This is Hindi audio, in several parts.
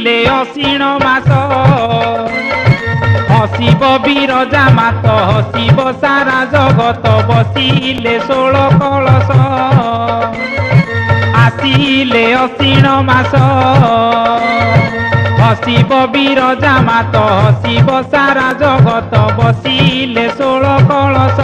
ଆସିଲେ ଅଶିଣ ମାସ हसिब बिरजा मात हसिब सारा जगत बसिले 16 कलश आसिले अशिण मास हसिब बिरजा मात हसिब सारा जगत बसिले 16 कलश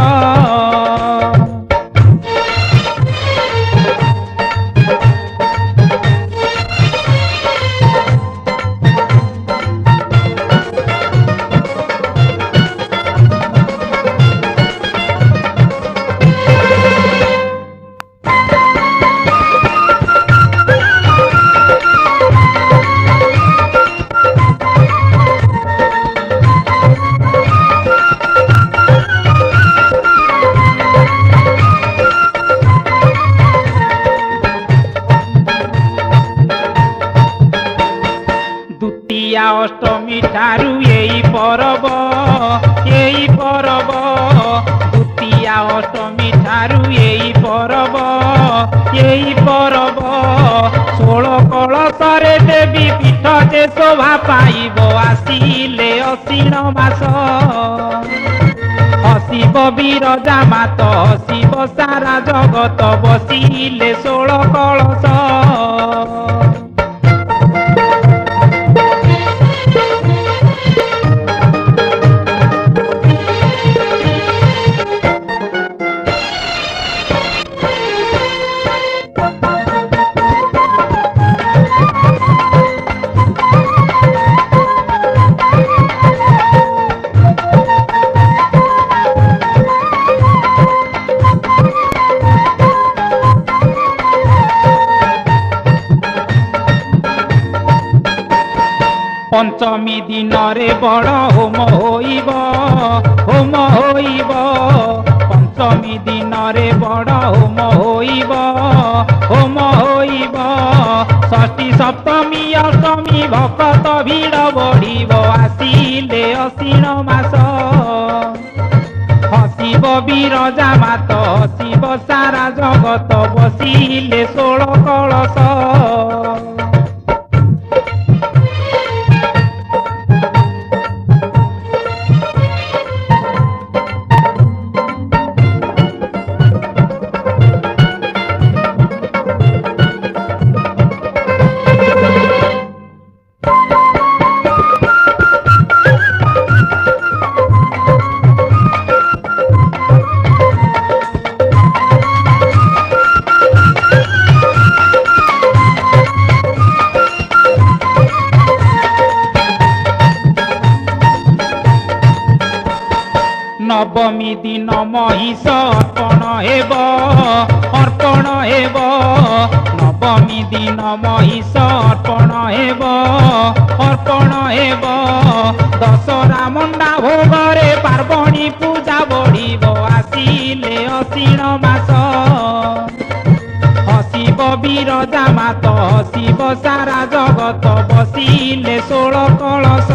अष्टमी ठारू यही परब द्वितीया अष्टमी ठारू यही परब 16 कलशरे देवी पीठ जे शोभा पाइब आसिले अशिण मास हसिब बिरजा मात हसिब सारा जगत बसिले 16 कलश पंचमी दिन रे बड़ होम होइब पंचमी दिन रे बड़ होम होइब षष्ठी सप्तमी अष्टमी भक्त भीड़ बढ़िब आसिले अशिण मास हसिब बिरजा मात हसिब सारा जगत बसिले 16 कलश नवमी दिन महिष अर्पण हेब नवमी दिन महिष अर्पण हेब दशरा मंडा भोगरे पार्वणी पूजा बढ़िब आसिले अशिण मास हसिब बिरजा मात हसिब सारा जगत बसिले 16 कलश